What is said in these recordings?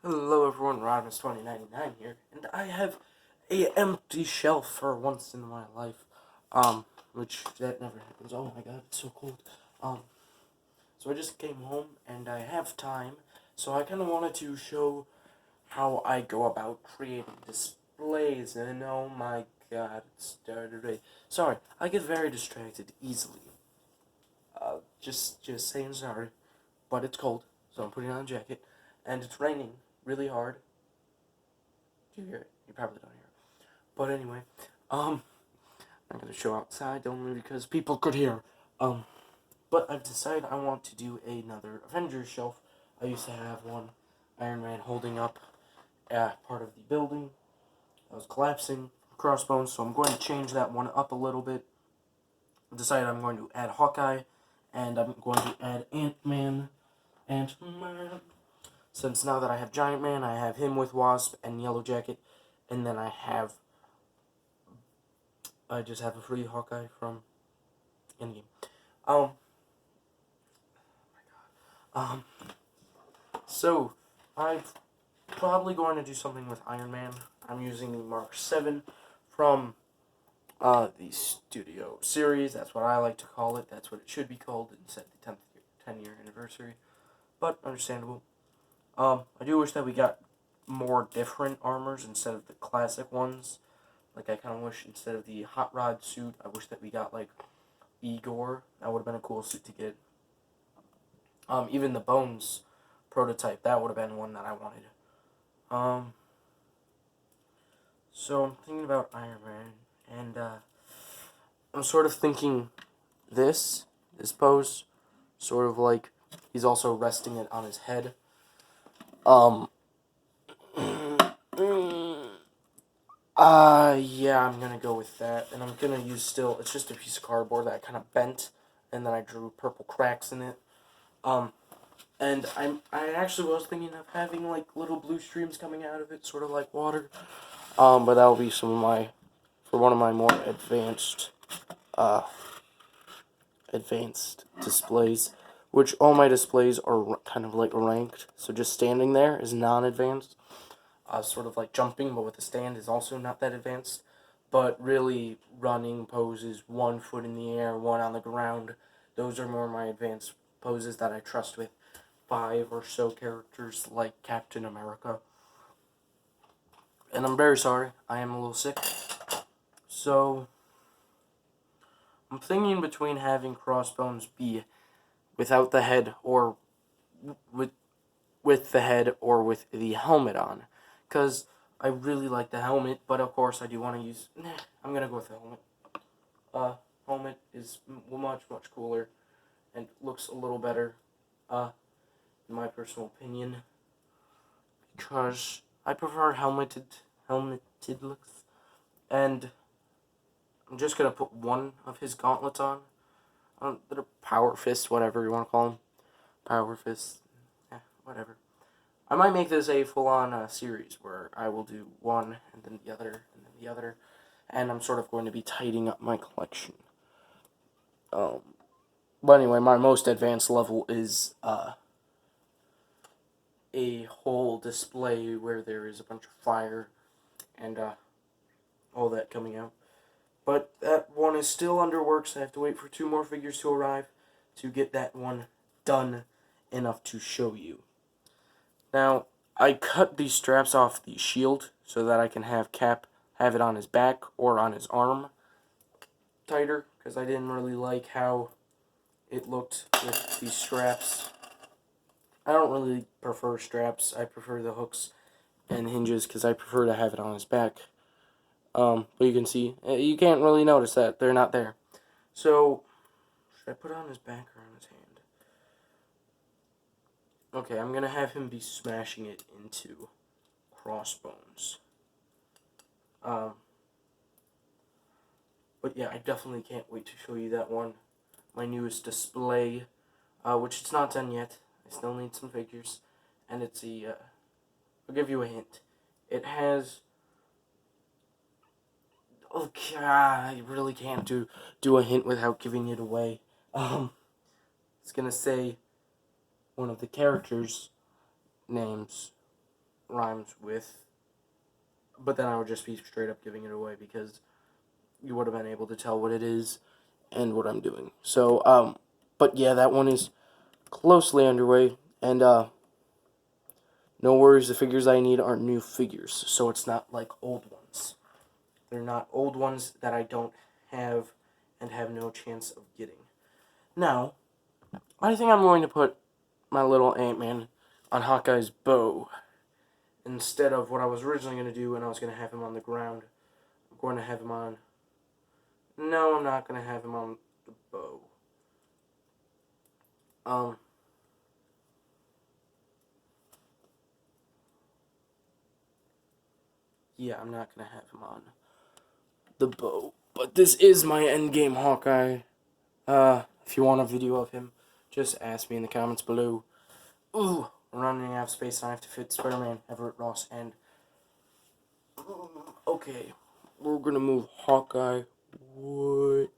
Hello everyone, Rodimus2099 here, and I have a empty shelf for once in my life, which that never happens. Oh my god, it's so cold. So I just came home, and I have time, so I kind of wanted to show how I go about creating displays, and oh my god, it started already. Sorry, I get very distracted easily. Just saying sorry, but it's cold, so I'm putting on a jacket, and it's raining really hard. Do you hear it? You probably don't hear it. But anyway, I'm gonna show outside only because people could hear. But I've decided I want to do another Avengers shelf. I used to have one Iron Man holding up part of the building. I was collapsing, crossbones, so I'm going to change that one up a little bit. I've decided I'm going to add Hawkeye, and I'm going to add Ant-Man. Since now that I have Giant Man, I have him with Wasp and Yellow Jacket, and then I just have a free Hawkeye from Endgame. Um, so I'm probably going to do something with Iron Man. I'm using the Mark 7 from the Studio Series. That's what I like to call it. That's what it should be called instead of the 10-year anniversary. But understandable. I do wish that we got more different armors instead of the classic ones. Like, I kind of wish instead of the Hot Rod suit, I wish that we got, like, Igor. That would have been a cool suit to get. Even the Bones prototype, that would have been one that I wanted. So I'm thinking about Iron Man, and I'm sort of thinking this pose, sort of like he's also resting it on his head. Yeah, I'm gonna go with that, and I'm gonna use it's just a piece of cardboard that I kind of bent, and then I drew purple cracks in it. And I actually was thinking of having like little blue streams coming out of it, sort of like water. But that will be for one of my more advanced displays, which all my displays are kind of like ranked. So just standing there is non-advanced. Sort of like jumping, but with a stand is also not that advanced. But really, running poses, 1 foot in the air, 1 on the ground, those are more my advanced poses that I trust with 5 or so characters like Captain America. And I'm very sorry, I am a little sick. So, I'm thinking between having Crossbones be without the head or with the head or with the helmet on. Because I really like the helmet, but of course I do want to use... I'm going to go with the helmet. Helmet is much cooler and looks a little better, in my personal opinion. Because I prefer helmeted looks. And I'm just going to put one of his gauntlets on. That are power fists, whatever you want to call them. Power fists. Whatever. I might make this a full-on series where I will do one, and then the other, and then the other. And I'm sort of going to be tidying up my collection. But anyway, my most advanced level is a whole display where there is a bunch of fire and all that coming out. But that one is still under works. I have to wait for 2 more figures to arrive to get that one done enough to show you. Now, I cut these straps off the shield so that I can have Cap have it on his back or on his arm tighter, because I didn't really like how it looked with these straps. I don't really prefer straps. I prefer the hooks and hinges because I prefer to have it on his back. But you can see, you can't really notice that they're not there. So, should I put it on his back or on his hand? Okay, I'm going to have him be smashing it into Crossbones. But yeah, I definitely can't wait to show you that one. My newest display, which it's not done yet. I still need some figures. And it's I'll give you a hint. It has... Okay, I really can't do a hint without giving it away. It's gonna say one of the characters' names. rhymes with, but then I would just be straight up giving it away because you would have been able to tell what it is and what I'm doing. So, but yeah, that one is closely underway, and no worries, the figures I need are new figures, so it's not like old ones. They're not old ones that I don't have and have no chance of getting. Now, I think I'm going to put my little Ant-Man on Hawkeye's bow instead of what I was originally going to do, and I was going to have him on the ground. I'm going to have him on... No, I'm not going to have him on the bow. Yeah, I'm not going to have him on the bow. But this is my endgame Hawkeye. If you want a video of him, just ask me in the comments below. Ooh, we're running out of space and I have to fit Spider-Man, Everett Ross, and... Okay, we're going to move Hawkeye. What?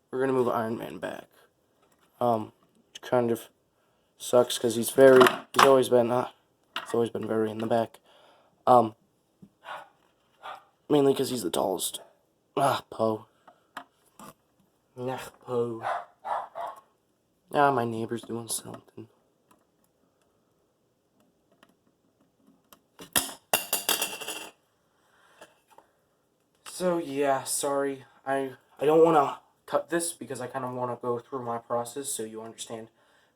We're going to move Iron Man back. Which kind of sucks because he's always been very in the back. Mainly because he's the tallest. Poe. Poe. My neighbor's doing something. So yeah, sorry. I don't want to cut this because I kind of want to go through my process so you understand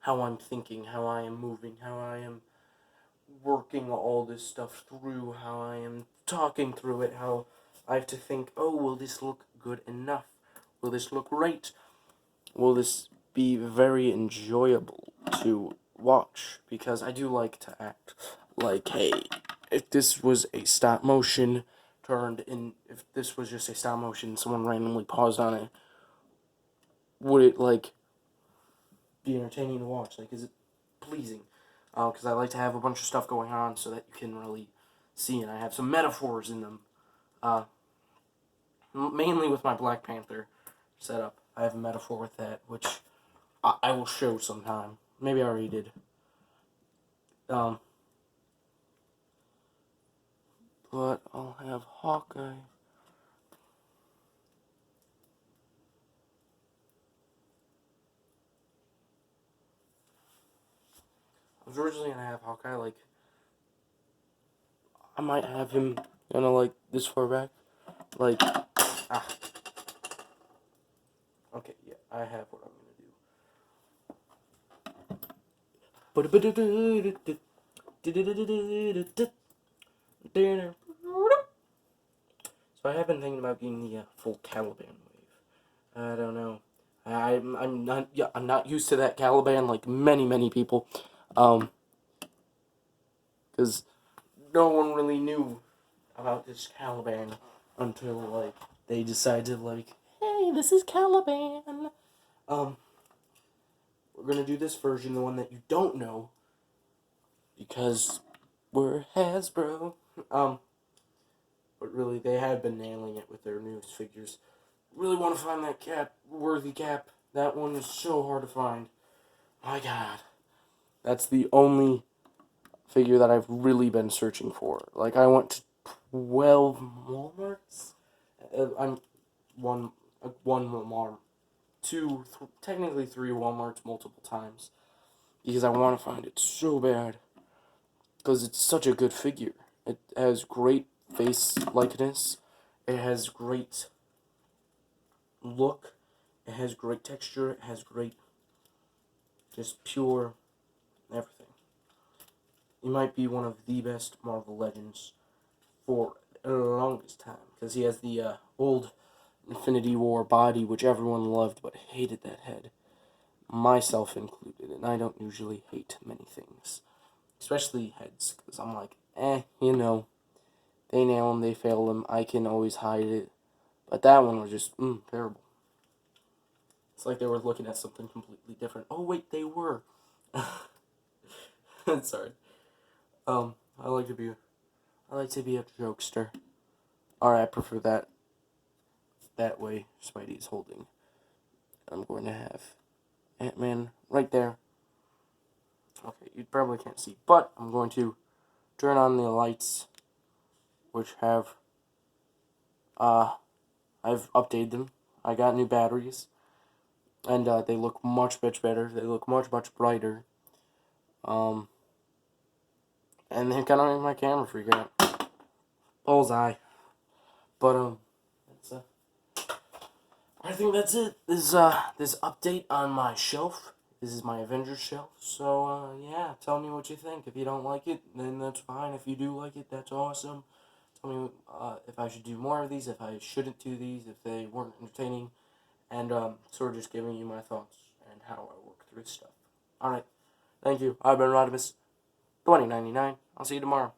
how I'm thinking, how I am moving, how I am working all this stuff through, how I am talking through it, how I have to think, oh, will this look good enough? Will this look right? Will this be very enjoyable to watch? Because I do like to act like, hey, if this was a stop motion if this was just a stop motion, someone randomly paused on it, would it, like, be entertaining to watch? Like, is it pleasing? Because I like to have a bunch of stuff going on so that you can really see, and I have some metaphors in them. Mainly with my Black Panther setup. I have a metaphor with that, which I will show sometime. Maybe I already did. But I'll have Hawkeye. I was originally gonna have Hawkeye, like, I might have him, like, this far back. Like, Okay, yeah, I have what I'm gonna do. So I have been thinking about getting the full Caliban wave. I don't know. I'm not used to that Caliban like many people, because no one really knew about this Caliban until like they decided like, hey, this is Caliban. We're gonna do this version, the one that you don't know, because we're Hasbro. But really, they have been nailing it with their newest figures. Really want to find that worthy cap. That one is so hard to find. My God. That's the only figure that I've really been searching for. Like, I went to 12 Walmarts. I'm one Walmart. Technically 3 Walmarts multiple times. Because I want to find it so bad. Because it's such a good figure. It has great face likeness. It has great look. It has great texture. It has great, just pure everything. He might be one of the best Marvel Legends for the longest time. Because he has the old Infinity War body, which everyone loved but hated that head. Myself included. And I don't usually hate many things. Especially heads. Because I'm like, you know. They nail him, they fail him. I can always hide it. But that one was just, terrible. It's like they were looking at something completely different. Oh, wait, they were. Sorry. I like to be a jokester. Alright, I prefer that way Spidey's holding. I'm going to have Ant-Man right there. Okay, you probably can't see, but I'm going to turn on the lights, which have, I've updated them. I got new batteries, and they look much better. They look much brighter. And they kind of make my camera freak out. Bullseye. But that's I think that's it. This update on my shelf. This is my Avengers shelf. So yeah, tell me what you think. If you don't like it, then that's fine. If you do like it, that's awesome. Tell me if I should do more of these, if I shouldn't do these, if they weren't entertaining, and sort of just giving you my thoughts and how I work through stuff. All right, thank you. I've been Rodimus 2099. I'll see you tomorrow.